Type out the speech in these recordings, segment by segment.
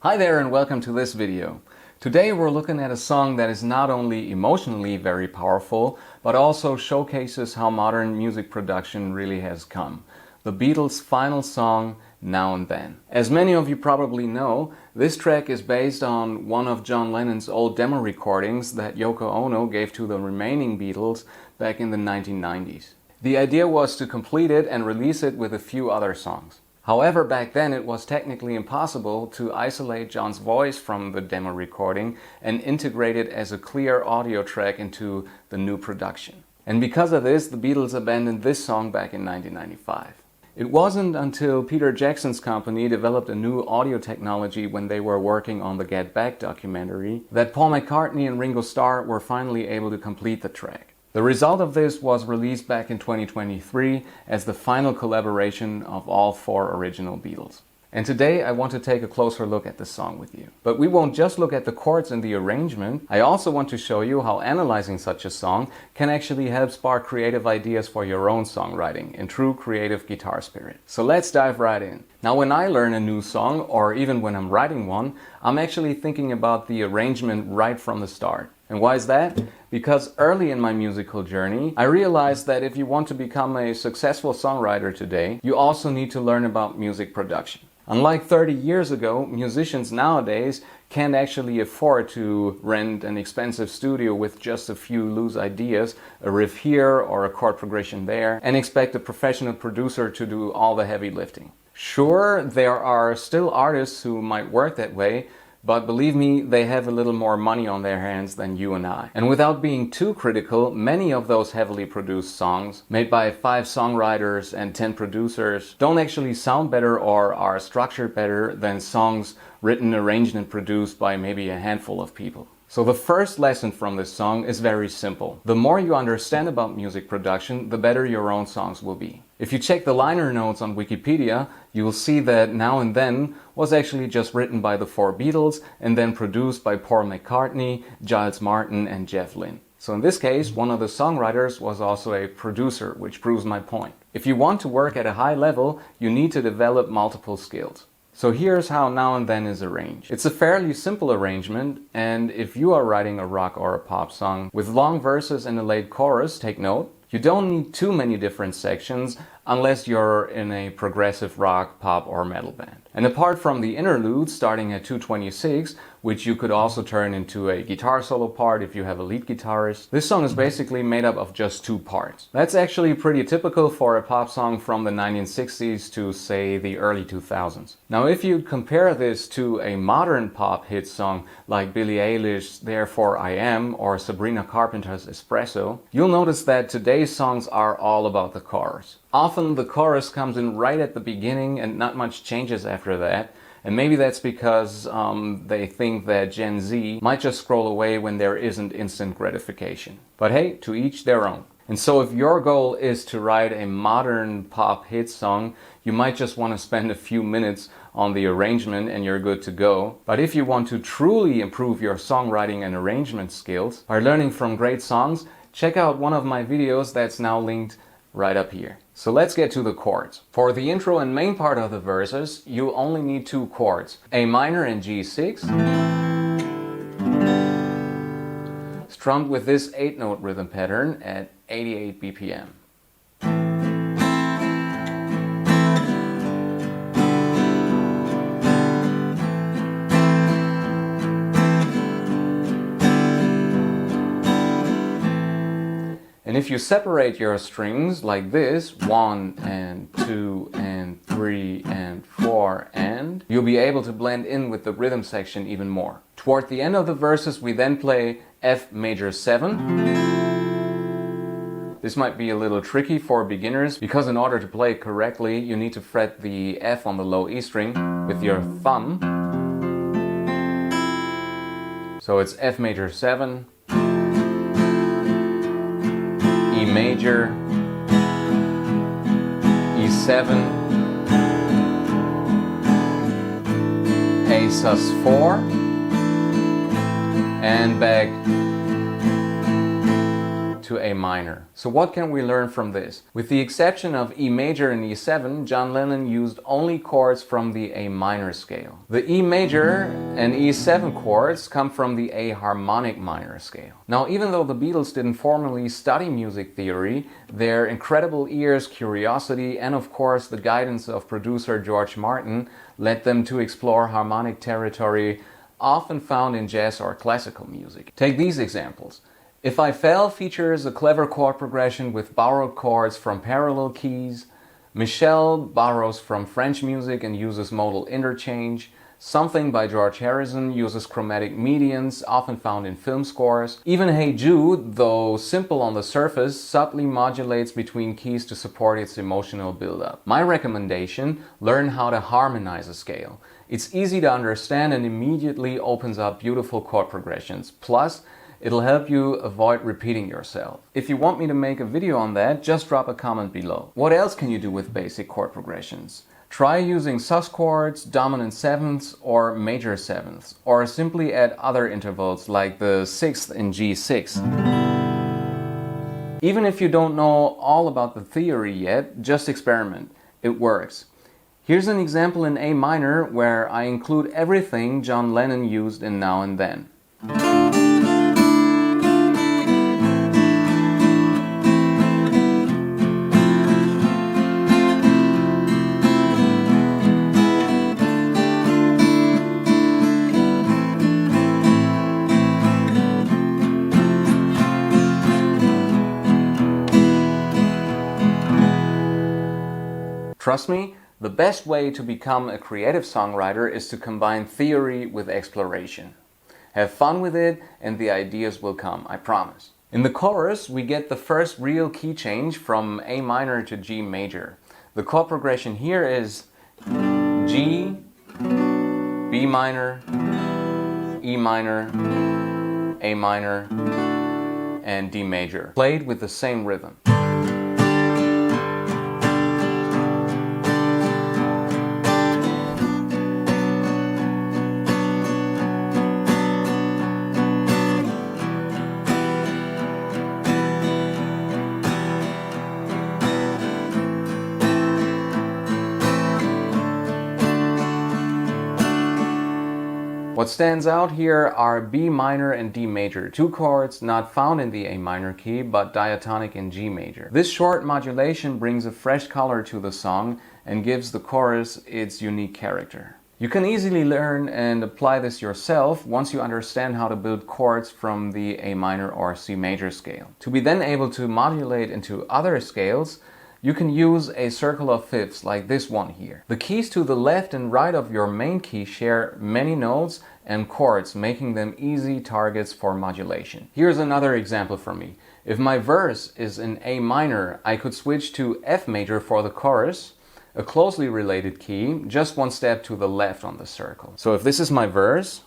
Hi there and welcome to this video. Today we're looking at a song that is not only emotionally very powerful, but also showcases how modern music production really has come. The Beatles' final song, Now and Then. As many of you probably know, this track is based on one of John Lennon's old demo recordings that Yoko Ono gave to the remaining Beatles back in the 1990s. The idea was to complete it and release it with a few other songs. However, back then it was technically impossible to isolate John's voice from the demo recording and integrate it as a clear audio track into the new production. And because of this, the Beatles abandoned this song back in 1995. It wasn't until Peter Jackson's company developed a new audio technology when they were working on the Get Back documentary that Paul McCartney and Ringo Starr were finally able to complete the track. The result of this was released back in 2023 as the final collaboration of all four original Beatles. And today I want to take a closer look at this song with you. But we won't just look at the chords and the arrangement. I also want to show you how analyzing such a song can actually help spark creative ideas for your own songwriting in true creative guitar spirit. So let's dive right in. Now, when I learn a new song, or even when I'm writing one, I'm actually thinking about the arrangement right from the start. And why is that? Because early in my musical journey, I realized that if you want to become a successful songwriter today, you also need to learn about music production. Unlike 30 years ago, musicians nowadays can't actually afford to rent an expensive studio with just a few loose ideas, a riff here or a chord progression there, and expect a professional producer to do all the heavy lifting. Sure, there are still artists who might work that way, but believe me, they have a little more money on their hands than you and I. And without being too critical, many of those heavily produced songs, made by 5 songwriters and 10 producers, don't actually sound better or are structured better than songs written, arranged and produced by maybe a handful of people. So the first lesson from this song is very simple. The more you understand about music production, the better your own songs will be. If you check the liner notes on Wikipedia, you will see that Now and Then was actually just written by the 4 Beatles and then produced by Paul McCartney, Giles Martin and Jeff Lynne. So in this case, one of the songwriters was also a producer, which proves my point. If you want to work at a high level, you need to develop multiple skills. So here's how Now and Then is arranged. It's a fairly simple arrangement, and if you are writing a rock or a pop song with long verses and a late chorus, take note, you don't need too many different sections unless you're in a progressive rock, pop or metal band. And apart from the interlude starting at 226, which you could also turn into a guitar solo part if you have a lead guitarist, this song is basically made up of just 2 parts. That's actually pretty typical for a pop song from the 1960s to, say, the early 2000s. Now, if you compare this to a modern pop hit song like Billie Eilish's Therefore I Am or Sabrina Carpenter's Espresso, you'll notice that today's songs are all about the chorus. Often the chorus comes in right at the beginning and not much changes after that. And maybe that's because they think that Gen Z might just scroll away when there isn't instant gratification. But hey, to each their own. And so if your goal is to write a modern pop hit song, you might just want to spend a few minutes on the arrangement and you're good to go. But if you want to truly improve your songwriting and arrangement skills by learning from great songs, check out one of my videos that's now linked right up here. So let's get to the chords. For the intro and main part of the verses, you only need 2 chords, A minor and G6, strummed with this 8-note rhythm pattern at 88 BPM. And if you separate your strings like this, 1 and 2 and 3 and 4 and, you'll be able to blend in with the rhythm section even more. Toward the end of the verses we then play F major 7. This might be a little tricky for beginners because in order to play it correctly you need to fret the F on the low E string with your thumb. So it's F major 7, E major, E7, A sus4, and back to A minor. So what can we learn from this? With the exception of E major and E7, John Lennon used only chords from the A minor scale. The E major and E7 chords come from the A harmonic minor scale. Now, even though the Beatles didn't formally study music theory, their incredible ears, curiosity, and of course the guidance of producer George Martin led them to explore harmonic territory often found in jazz or classical music. Take these examples. If I Fell features a clever chord progression with borrowed chords from parallel keys. Michelle borrows from French music and uses modal interchange. Something by George Harrison uses chromatic medians, often found in film scores. Even Hey Jude, though simple on the surface, subtly modulates between keys to support its emotional build-up. My recommendation: learn how to harmonize a scale. It's easy to understand and immediately opens up beautiful chord progressions. Plus, it'll help you avoid repeating yourself. If you want me to make a video on that, just drop a comment below. What else can you do with basic chord progressions? Try using sus chords, dominant sevenths or major sevenths, or simply add other intervals like the sixth in G6. Even if you don't know all about the theory yet, just experiment. It works. Here's an example in A minor where I include everything John Lennon used in Now and Then. Trust me, the best way to become a creative songwriter is to combine theory with exploration. Have fun with it and the ideas will come, I promise. In the chorus, we get the first real key change from A minor to G major. The chord progression here is G, B minor, E minor, A minor, and D major, played with the same rhythm. What stands out here are B minor and D major, two chords not found in the A minor key but diatonic in G major. This short modulation brings a fresh color to the song and gives the chorus its unique character. You can easily learn and apply this yourself once you understand how to build chords from the A minor or C major scale. To be then able to modulate into other scales, you can use a circle of fifths like this one here. The keys to the left and right of your main key share many notes and chords, making them easy targets for modulation. Here's another example for me. If my verse is in A minor, I could switch to F major for the chorus, a closely related key, just one step to the left on the circle. So if this is my verse,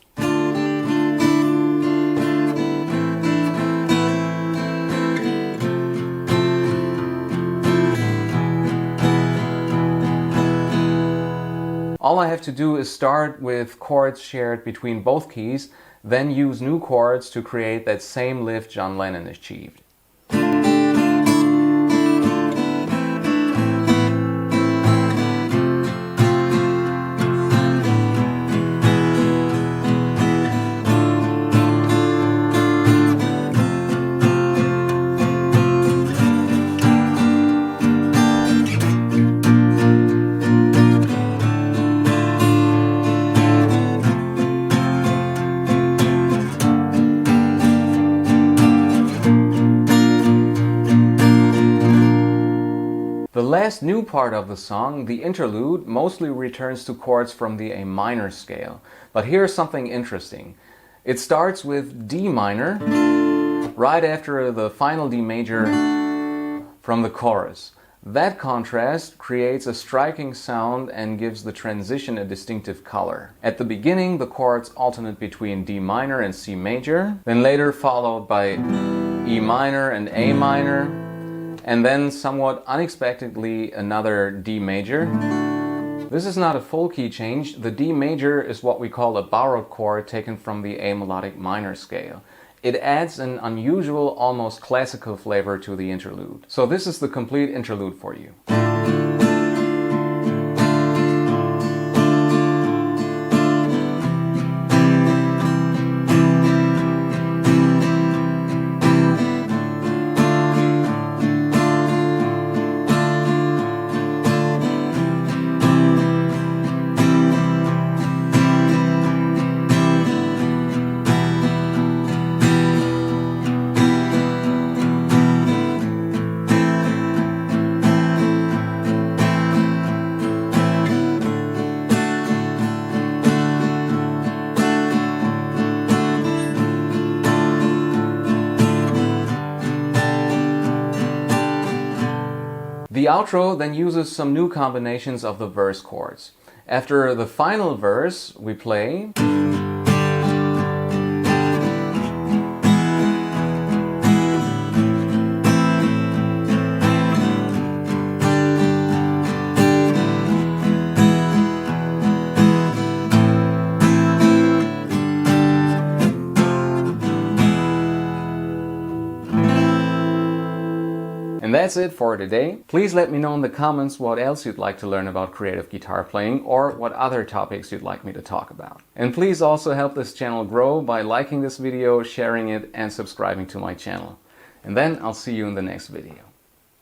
all I have to do is start with chords shared between both keys, then use new chords to create that same lift John Lennon achieved. The last new part of the song, the interlude, mostly returns to chords from the A minor scale. But here's something interesting. It starts with D minor, right after the final D major from the chorus. That contrast creates a striking sound and gives the transition a distinctive color. At the beginning, the chords alternate between D minor and C major, then later followed by E minor and A minor, and then somewhat unexpectedly another D major. This is not a full key change. The D major is what we call a borrowed chord taken from the A melodic minor scale. It adds an unusual, almost classical flavor to the interlude. So this is the complete interlude for you. The outro then uses some new combinations of the verse chords. After the final verse, we play. And that's it for today. Please let me know in the comments what else you'd like to learn about creative guitar playing or what other topics you'd like me to talk about. And please also help this channel grow by liking this video, sharing it, and subscribing to my channel. And then I'll see you in the next video.